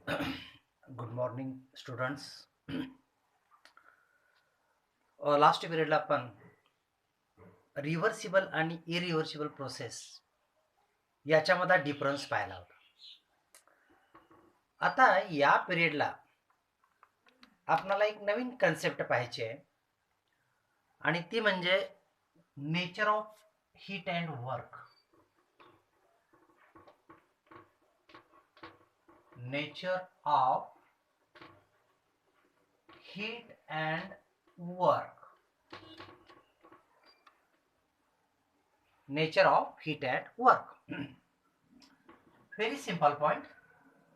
Good morning students. Last पिरियडला आपण reversible आणि irreversible process याच्यामध्ये डिफरन्स पाहिला होता. आता या पिरियडला आपल्याला एक नवीन कन्सेप्ट पाहायची आहे आणि ती म्हणजे nature of heat and work. Nature of heat and work. Nature of heat and work. Very simple point,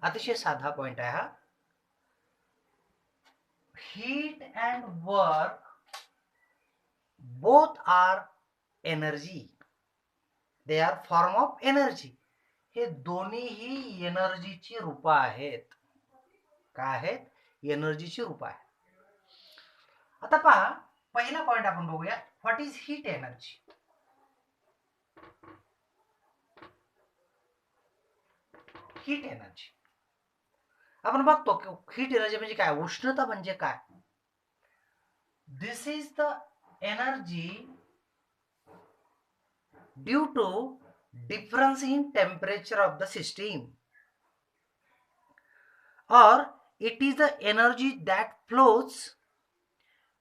अतिशय साधा पॉइंट आहे हा. Heat and work both are energy. They are form of energy. हे दोन्हीही एनर्जीची रूप आहेत. काय आहेत? एनर्जीची रूप आहे. आता पहा, पहिला पॉइंट आपण बघूया. What is heat energy? Heat energy आपण बघतो की हीट एनर्जी म्हणजे काय, उष्णता म्हणजे काय. This is the energy due to difference in temperature of the system, or it is the energy that flows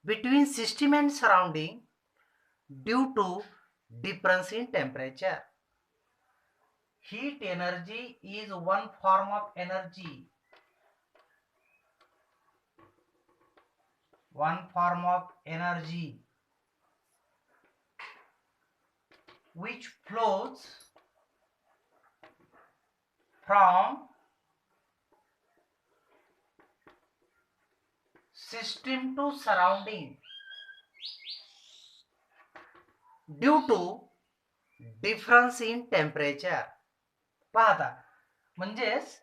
between system and surrounding due to difference in temperature. Heat energy is one form of energy. One form of energy which flows from system to surrounding due to difference in temperature. पाहता म्हणजेच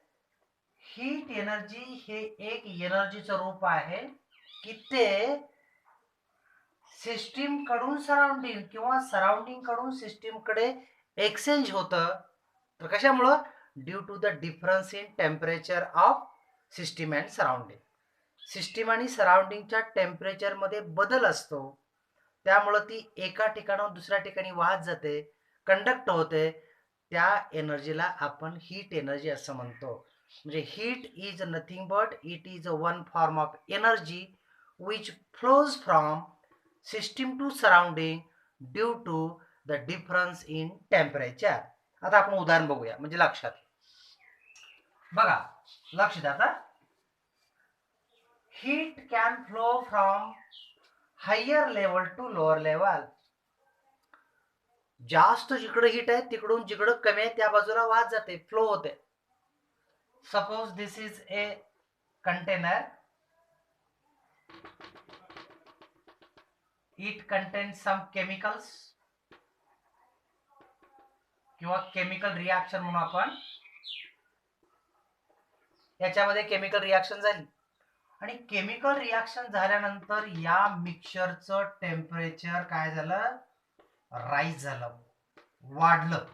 heat energy हे एक एनर्जीचं रूप आहे की ते system कडून surrounding किंवा सराउंडिंग कडून सिस्टीम कडे एक्सचेंज होतं. तर कशामुळं? Due to the difference in temperature of system and surrounding. System आणि सराउंडिंगच्या टेम्परेचरमध्ये बदल असतो, त्यामुळं ती एका ठिकाणाहून दुसऱ्या ठिकाणी वाहत जाते, कंडक्ट होते. त्या एनर्जीला आपण हीट एनर्जी असं म्हणतो. म्हणजे heat is nothing but it is a one form of energy which flows from system to surrounding due to the difference in temperature. आता आपण उदाहरण बघूया म्हणजे लक्षात. बघा, लक्ष द्या आता. Heat can flow from higher level to lower level. जास्त जिकडे हीट आहे तिकडून जिकडे कमी आहे त्या बाजूला वाहत जाते, फ्लो होते. Suppose this is a container. It contains some chemicals किंवा केमिकल रिॲक्शन म्हणून आपण. याच्यामध्ये केमिकल रिॲक्शन झाली आणि केमिकल रिॲक्शन झाल्यानंतर या मिक्सचरचं टेम्परेचर काय झालं? राईज झालं, वाढलं.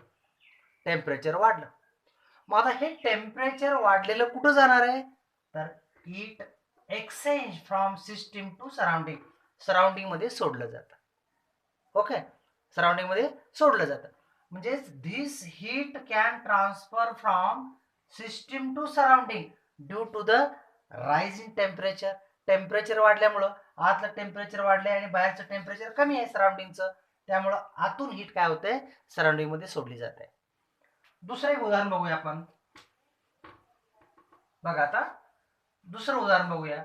टेम्परेचर वाढलं. मग आता हे टेम्परेचर वाढलेलं कुठं जाणार आहे? तर it exchange from system to surrounding. Surrounding मध्ये सोडलं जातं. ओके, सराउंडिंग मध्ये सोडलं जातं. म्हणजे this heat can transfer from system to surrounding due to the rise in temperature. Temperature वाढल्यामुळं आतलं टेम्परेचर वाढले आणि बाहेरचं टेम्परेचर कमी आहे सराउंडिंगचं, त्यामुळं आतून हीट काय होते? सराउंडिंग मध्ये सोडली जाते. दुसरं एक उदाहरण बघूया आपण. बघा आता दुसरं उदाहरण बघूया.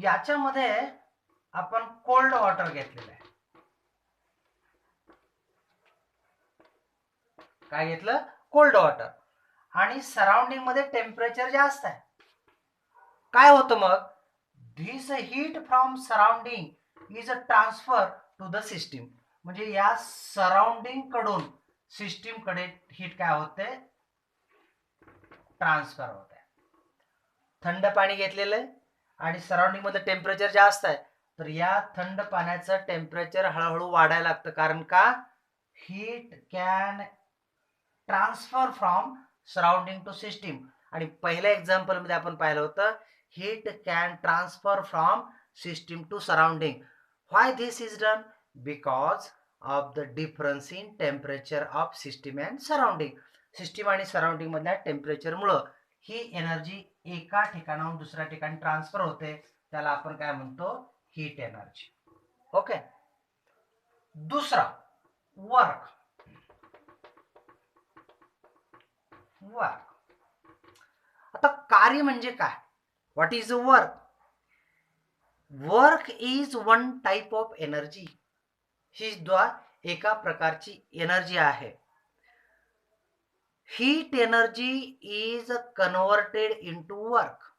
याच्यामध्ये आपण कोल्ड वॉटर घेतलेलं आहे. काय घेतलं? Cold water. आणि सराउंडिंग मध्ये टेम्परेचर जास्त आहे. काय होतं मग? This heat from surrounding is a transfer to the system. म्हणजे या सराउंडिंग कडून सिस्टीम कडे हीट काय होते? ट्रान्सफर होते. थंड पाणी घेतलेलं आहे आणि सराउंडिंग मध्ये टेम्परेचर जास्त आहे, तर या थंड पाण्याचं टेम्परेचर हळूहळू वाढायला लागतं. कारण का? Heat can transfer from surrounding to system. आणि पहिल्या एक्झाम्पल मध्ये आपण पाहिलं होतं heat can transfer from system to surrounding. Why this is done? Because of the difference in temperature of system and surrounding. System आणि सराउंडिंग मधल्या टेम्परेचरमुळं ही energy एका ठिकाणाहून दुसऱ्या ठिकाणी ट्रान्सफर होते. त्याला आपण काय म्हणतो? Heat energy. ओके. दुसरा वर्क. वर्क आता कार्य म्हणजे काय? What is work? Work is one type of energy. ही एका प्रकारची एनर्जी आहे. Heat energy is converted into work.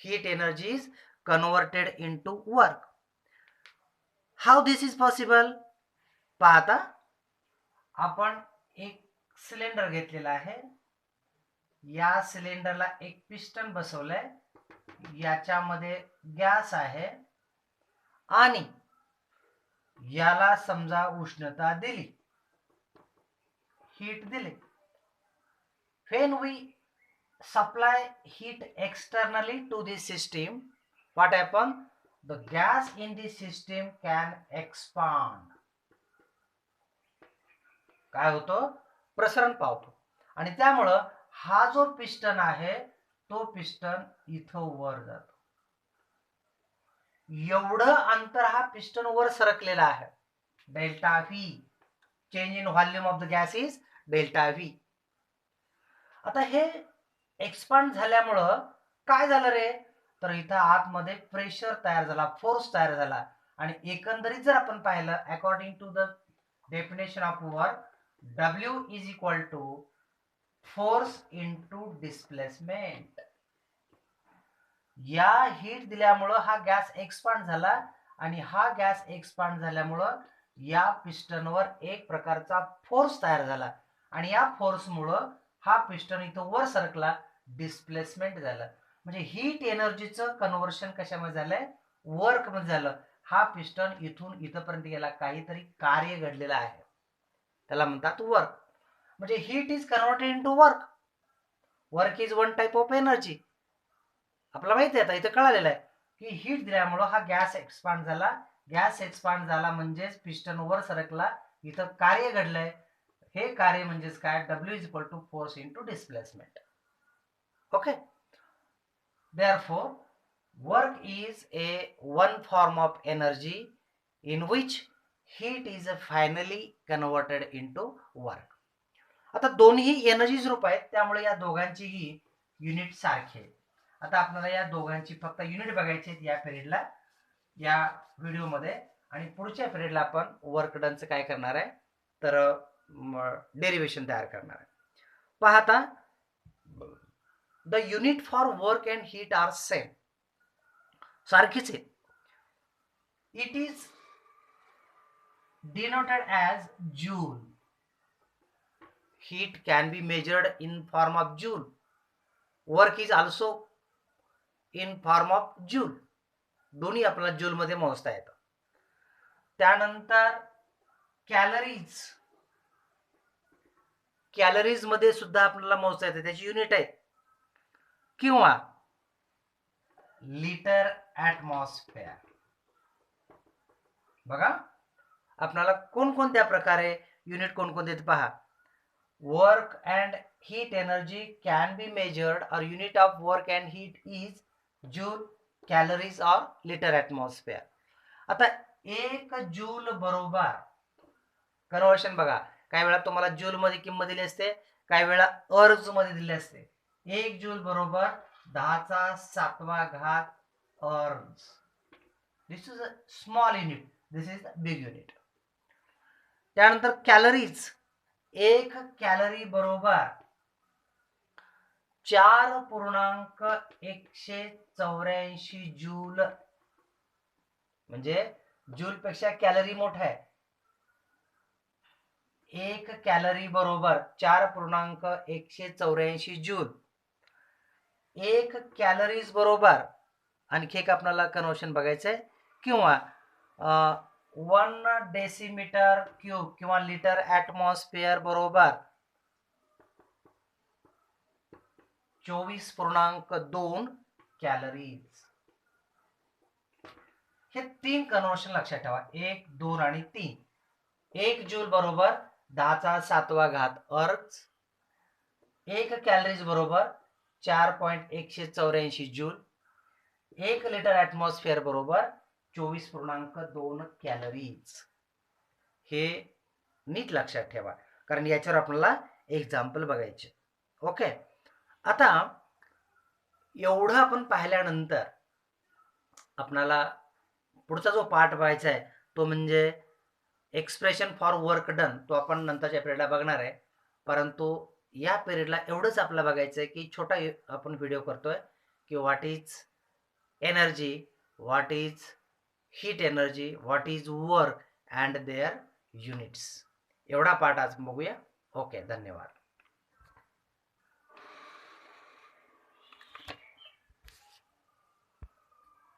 Heat energy is converted into work. How this is possible? पाहता आपण एक सिलेंडर घेतलेला आहे. या सिलेंडरला एक पिस्टन बसवलंय. याच्यामध्ये गॅस आहे आणि याला समजा उष्णता दिली, हीट दिली. When we supply heat externally to the system, what happen? The gas in the system can expand. काय होतं? प्रसरण पावतो. आणि त्यामुळं हा जो पिस्टन आहे तो पिस्टन इथं वर जातो. एवढं अंतर हा पिस्टन वर सरकलेला आहे. Delta V. Change in volume of the gas is delta V. आता हे एक्सपांड झाल्यामुळं काय झालं रे? तर इथं आतमध्ये प्रेशर तयार झाला, फोर्स तयार झाला. आणि एकंदरीत जर आपण पाहिलं according to the definition of work, W is equal to force into displacement. या हीट दिल्यामुळं हा गॅस एक्सपांड झाला आणि हा गॅस एक्सपांड झाल्यामुळं या पिस्टनवर एक प्रकारचा फोर्स तयार झाला आणि या फोर्समुळं हा पिस्टन इथं वर सरकला, डिस्प्लेसमेंट झालं. म्हणजे हीट एनर्जीचं कन्व्हर्शन कशामध्ये झालंय? वर्क मध्ये झालं. हा पिस्टन इथून इथपर्यंत गेला, काहीतरी कार्य घडलेलं आहे, त्याला म्हणतात वर्क. म्हणजे heat is converted into work. Work is one type of energy. आपल्याला माहिती आहे, आता इथं कळालेलं आहे की हीट दिल्यामुळं हा गॅस एक्सपांड झाला. गॅस एक्सपांड झाला म्हणजेच पिस्टन वर सरकला, इथं कार्य घडलंय. हे कार्य म्हणजेच काय? W is equal to force into displacement. Okay. Therefore, work is a one form of energy in which heat is finally converted into work. आता दोन्ही एनर्जीज रूप आहेत, त्यामुळे या दोघांचीही युनिट सारखी आहे. आता आपल्याला या दोघांची फक्त युनिट बघायची आहेत या पिरियडला, या व्हिडिओमध्ये. आणि पुढच्या पिरियडला आपण वर्क डनचं काय करणार आहे? तर डेरिवेशन तयार करणार आहे. पाहता the unit for work and heat are same. सारखीच आहे. It is denoted as joule. heat can be measured in form of joule. Work is also in form of joule. दोन्ही आपल्याला जूल मध्ये मोजता येतं. त्यानंतर कॅलरीज. कॅलरीज मध्ये सुद्धा आपल्याला मोजता येते, त्याची युनिट आहे. किंवा लिटर ॲटमॉस्फिअर. बघा आपल्याला कोणकोणत्या प्रकारे युनिट कोणकोणते पहा. Work and heat energy can be measured, or unit of work and heat is joule, calories or liter atmosphere. आता एक जूल बरोबर कन्व्हर्शन बघा, काही वेळा तुम्हाला जूल मध्ये किंमत दिली असते, काही वेळा अर्ज मध्ये दिली असते. एक जूल बरोबर 10⁷ erg. This is a small unit, this is the big unit. त्यानंतर कॅलरीज. एक कॅलरी बरोबर 4.184 जूल. म्हणजे जूल पेक्षा कॅलरी मोठा आहे. एक कॅलरी बरोबर 4.184 जूल. एक कॅलरीज बरोबर आणखी एक आपल्याला कन्व्हर्शन बघायचं आहे. किंवा 1 डेसिमीटर क्यूब किंवा लिटर ॲटमॉस्फिअर बरोबर 24.2 कॅलरीज. हे 3 कन्व्हर्शन लक्षात ठेवा, 1, 2 आणि 3. 1 जूल बरोबर 10⁷ अर्ज. 1 कॅलरीज बरोबर 4.184 जूल. 1 लिटर ॲटमॉस्फिअर बरोबर 24.2 कॅलरीज. हे नीट लक्षात ठेवा, कारण याच्यावर आपल्याला एक्झाम्पल बघायचे. ओके, आता एवढं आपण पाहिल्यानंतर आपल्याला पुढचा जो पार्ट बघायचा आहे तो म्हणजे एक्सप्रेशन फॉर वर्क डन. तो आपण नंतरच्या पिरियडला बघणार आहे, परंतु या पिरियडला एवढंच आपल्याला बघायचं आहे की छोटा आपण व्हिडिओ करतोय की what is energy, what is heat energy, what is work and their units. एवढा पार्ट आज बघूया. ओके, धन्यवाद.